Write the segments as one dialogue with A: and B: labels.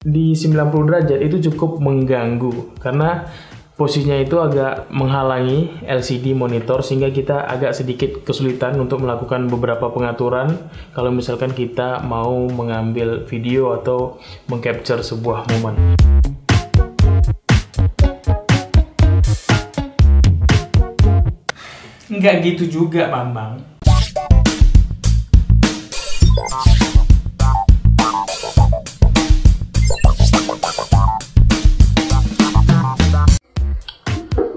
A: di 90 derajat itu cukup mengganggu karena posisinya itu agak menghalangi LCD monitor sehingga kita agak sedikit kesulitan untuk melakukan beberapa pengaturan kalau misalkan kita mau mengambil video atau mengcapture sebuah momen. Nggak gitu juga, Bambang.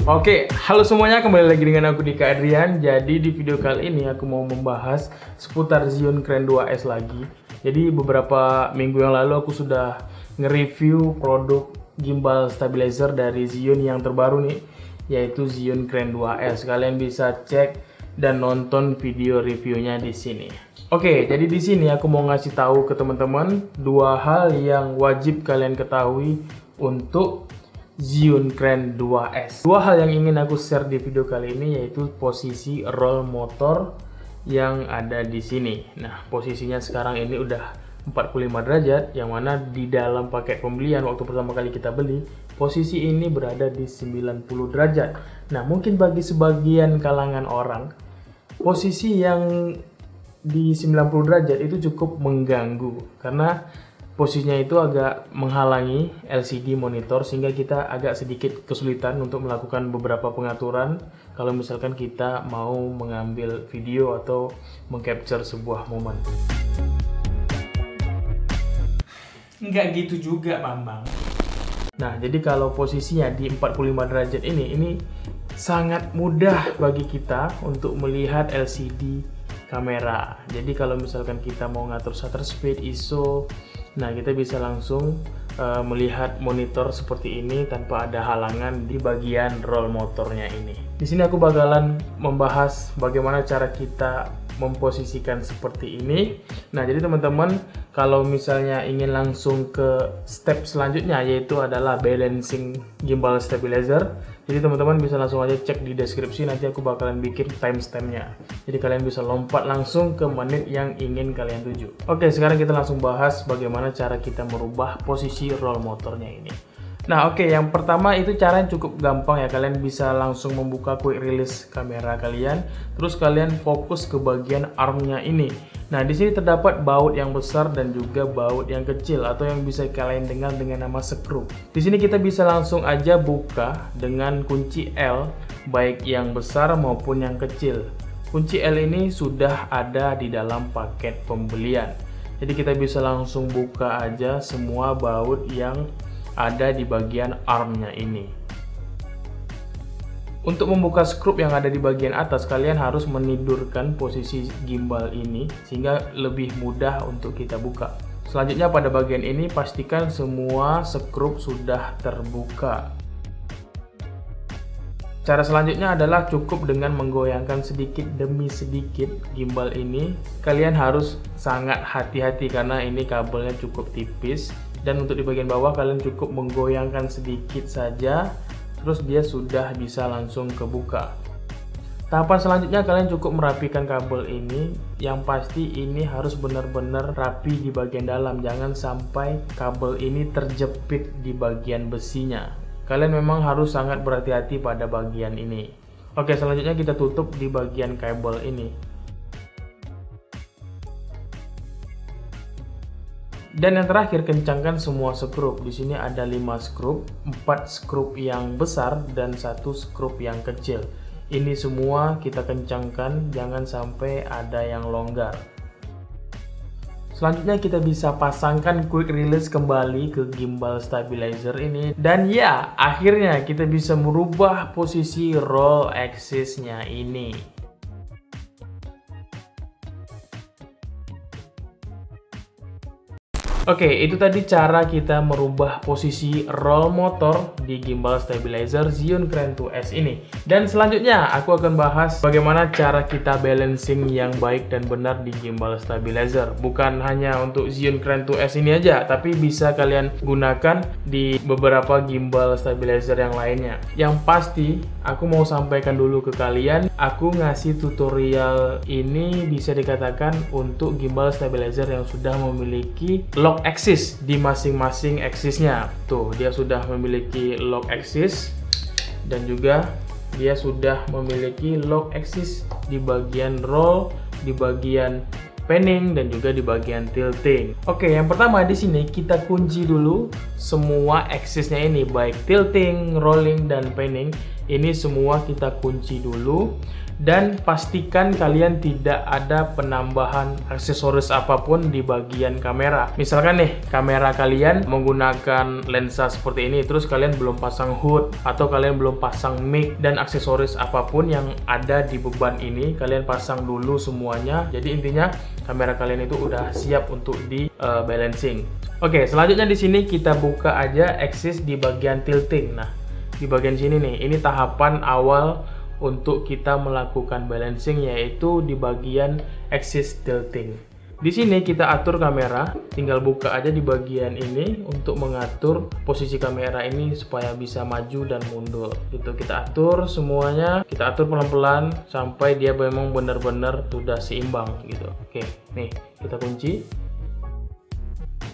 A: Oke, halo semuanya, kembali lagi dengan aku Dika Adrian. Jadi di video kali ini aku mau membahas seputar Xeon Crane 2S lagi. Jadi beberapa minggu yang lalu aku sudah nge-review produk gimbal stabilizer dari Xeon yang terbaru nih, yaitu Xeon Crane 2S. Kalian bisa cek dan nonton video reviewnya di sini. Oke, jadi di sini aku mau ngasih tahu ke teman-teman dua hal yang wajib kalian ketahui untuk Xeon Crane 2S. Dua hal yang ingin aku share di video kali ini yaitu posisi roll motor yang ada di sini. Nah, posisinya sekarang ini udah 45 derajat, yang mana di dalam paket pembelian waktu pertama kali kita beli, posisi ini berada di 90 derajat. Nah, mungkin bagi sebagian kalangan orang, posisi yang di 90 derajat itu cukup mengganggu karena posisinya itu agak menghalangi LCD monitor sehingga kita agak sedikit kesulitan untuk melakukan beberapa pengaturan kalau misalkan kita mau mengambil video atau mengcapture sebuah momen. Nggak gitu juga, Bambang. Nah, jadi kalau posisinya di 45 derajat ini sangat mudah bagi kita untuk melihat LCD kamera. Jadi kalau misalkan kita mau ngatur shutter speed, ISO, nah kita bisa langsung melihat monitor seperti ini tanpa ada halangan di bagian roll motornya ini. Di sini aku bakalan membahas bagaimana cara kita memposisikan seperti ini. Nah, jadi teman-teman kalau misalnya ingin langsung ke step selanjutnya, yaitu adalah balancing gimbal stabilizer, jadi teman-teman bisa langsung aja cek di deskripsi, nanti aku bakalan bikin timestampnya. Jadi kalian bisa lompat langsung ke menit yang ingin kalian tuju. Oke, sekarang kita langsung bahas bagaimana cara kita merubah posisi roll motornya ini. Nah, oke, yang pertama itu caranya cukup gampang ya. Kalian bisa langsung membuka quick release kamera kalian, terus kalian fokus ke bagian armnya ini. Nah, di sini terdapat baut yang besar dan juga baut yang kecil atau yang bisa kalian dengar dengan nama skru. Di sini kita bisa langsung aja buka dengan kunci L, baik yang besar maupun yang kecil. Kunci L ini sudah ada di dalam paket pembelian. Jadi kita bisa langsung buka aja semua baut yang ada di bagian armnya ini. Untuk membuka skrup yang ada di bagian atas, kalian harus menidurkan posisi gimbal ini sehingga lebih mudah untuk kita buka. Selanjutnya pada bagian ini pastikan semua skrup sudah terbuka. Cara selanjutnya adalah cukup dengan menggoyangkan sedikit demi sedikit gimbal ini. Kalian harus sangat hati-hati karena ini kabelnya cukup tipis. Dan untuk di bagian bawah kalian cukup menggoyangkan sedikit saja, terus dia sudah bisa langsung kebuka. Tahapan selanjutnya kalian cukup merapikan kabel ini. Yang pasti ini harus benar-benar rapi di bagian dalam, jangan sampai kabel ini terjepit di bagian besinya. Kalian memang harus sangat berhati-hati pada bagian ini. Oke, selanjutnya kita tutup di bagian kabel ini. Dan yang terakhir, kencangkan semua skrup. Di sini ada 5 skrup, 4 skrup yang besar dan 1 skrup yang kecil. Ini semua kita kencangkan, jangan sampai ada yang longgar. Selanjutnya kita bisa pasangkan quick release kembali ke gimbal stabilizer ini. Dan ya, akhirnya kita bisa merubah posisi roll axis-nya ini. Oke, itu tadi cara kita merubah posisi roll motor di gimbal stabilizer Xeon Crane 2S ini. Dan selanjutnya aku akan bahas bagaimana cara kita balancing yang baik dan benar di gimbal stabilizer. Bukan hanya untuk Xeon Crane 2S ini aja, tapi bisa kalian gunakan di beberapa gimbal stabilizer yang lainnya. Yang pasti, aku mau sampaikan dulu ke kalian, aku ngasih tutorial ini bisa dikatakan untuk gimbal stabilizer yang sudah memiliki lock lock axis di masing-masing axisnya. Tuh, dia sudah memiliki lock axis dan juga dia sudah memiliki lock axis di bagian roll, di bagian panning, dan juga di bagian tilting. Oke, yang pertama di sini kita kunci dulu semua axisnya ini, baik tilting, rolling, dan panning. Ini semua kita kunci dulu. Dan pastikan kalian tidak ada penambahan aksesoris apapun di bagian kamera. Misalkan nih, kamera kalian menggunakan lensa seperti ini, terus kalian belum pasang hood atau kalian belum pasang mic dan aksesoris apapun yang ada di beban ini, kalian pasang dulu semuanya. Jadi intinya kamera kalian itu udah siap untuk di balancing. Oke, selanjutnya di sini kita buka aja axis di bagian tilting. Nah, di bagian sini nih, ini tahapan awal untuk kita melakukan balancing, yaitu di bagian axis tilting. Di sini kita atur kamera, tinggal buka aja di bagian ini untuk mengatur posisi kamera ini supaya bisa maju dan mundur. Gitu, kita atur semuanya, kita atur pelan-pelan sampai dia memang benar-benar sudah seimbang gitu. Oke, nih kita kunci.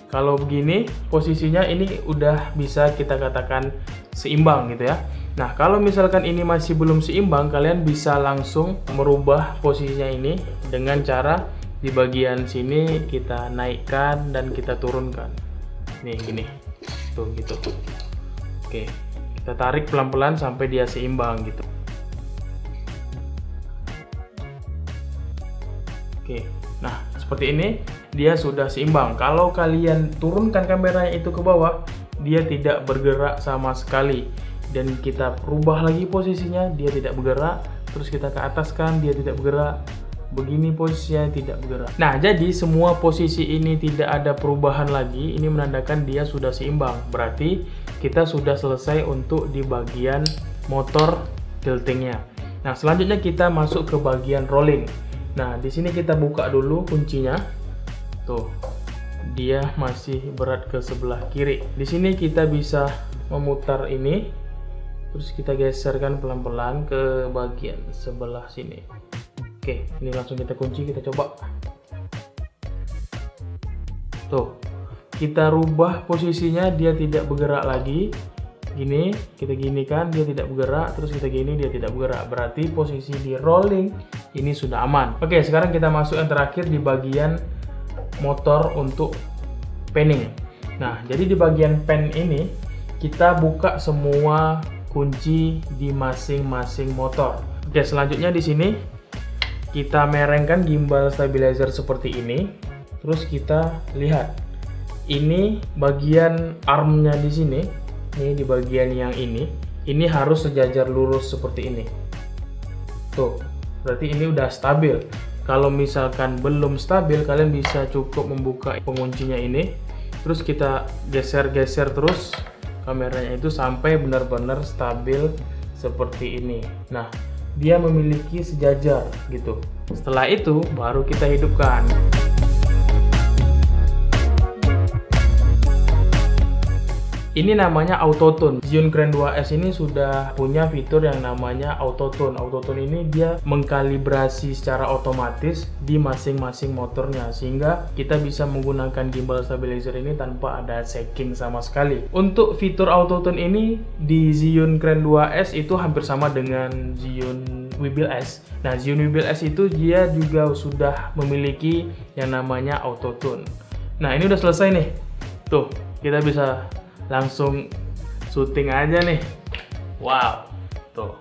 A: Kalau begini posisinya ini udah bisa kita katakan seimbang gitu ya. Nah, kalau misalkan ini masih belum seimbang, kalian bisa langsung merubah posisinya ini dengan cara di bagian sini kita naikkan dan kita turunkan. Nih, gini. Tuh, gitu. Oke, kita tarik pelan-pelan sampai dia seimbang gitu. Oke, nah seperti ini dia sudah seimbang. Kalau kalian turunkan kameranya itu ke bawah, dia tidak bergerak sama sekali. Dan kita rubah lagi posisinya, dia tidak bergerak. Terus kita ke ataskan, dia tidak bergerak. Begini posisinya, tidak bergerak. Nah, jadi semua posisi ini tidak ada perubahan lagi. Ini menandakan dia sudah seimbang. Berarti kita sudah selesai untuk di bagian motor tiltingnya. Nah, selanjutnya kita masuk ke bagian rolling. Nah, di sini kita buka dulu kuncinya. Tuh, dia masih berat ke sebelah kiri. Di sini kita bisa memutar ini. Terus kita geserkan pelan-pelan ke bagian sebelah sini. Oke, ini langsung kita kunci, kita coba. Tuh, kita rubah posisinya, dia tidak bergerak lagi. Gini, kita ginikan, dia tidak bergerak. Terus kita gini, dia tidak bergerak. Berarti posisi di rolling ini sudah aman. Oke, sekarang kita masuk yang terakhir di bagian motor untuk panning. Nah, jadi di bagian pen ini kita buka semua kunci di masing-masing motor. Oke, selanjutnya di sini kita merengkan gimbal stabilizer seperti ini. Terus kita lihat ini bagian armnya di sini. Ini di bagian yang ini harus sejajar lurus seperti ini. Tuh, berarti ini udah stabil. Kalau misalkan belum stabil, kalian bisa cukup membuka penguncinya ini. Terus kita geser-geser terus kameranya itu sampai benar-benar stabil seperti ini. Nah, dia memiliki sejajar gitu. Setelah itu baru kita hidupkan. Ini namanya auto tune. Zhiyun Grand 2S ini sudah punya fitur yang namanya auto tune. Auto tune ini dia mengkalibrasi secara otomatis di masing-masing motornya, sehingga kita bisa menggunakan gimbal stabilizer ini tanpa ada shaking sama sekali. Untuk fitur auto tune ini di Zhiyun Grand 2S itu hampir sama dengan Zhiyun Weebill S. Nah, Zhiyun Weebill S itu dia juga sudah memiliki yang namanya auto tune. Nah, ini udah selesai nih. Tuh, kita bisa langsung syuting aja nih. Wow, tuh.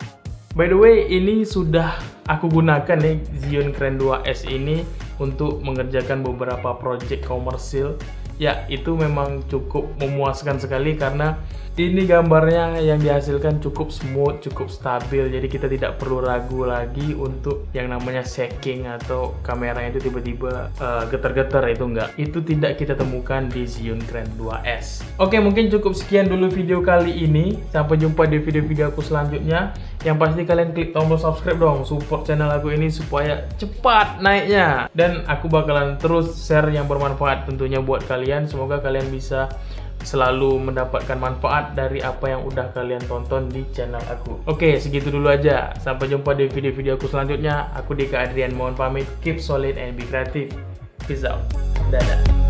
A: By the way, ini sudah aku gunakan nih Zhiyun Grand 2S ini untuk mengerjakan beberapa project komersil. Ya, itu memang cukup memuaskan sekali karena ini gambarnya yang dihasilkan cukup smooth, cukup stabil. Jadi kita tidak perlu ragu lagi untuk yang namanya shaking atau kameranya itu tiba-tiba getar-getar, itu enggak. Itu tidak kita temukan di Zhiyun Grand 2S. Oke, mungkin cukup sekian dulu video kali ini. Sampai jumpa di video-video aku selanjutnya. Yang pasti kalian klik tombol subscribe dong, support channel aku ini supaya cepat naiknya. Dan aku bakalan terus share yang bermanfaat tentunya buat kalian. Semoga kalian bisa selalu mendapatkan manfaat dari apa yang udah kalian tonton di channel aku. Oke, segitu dulu aja. Sampai jumpa di video-video aku selanjutnya. Aku Dika Adrian, mohon pamit. Keep solid and be creative. Peace out. Dadah.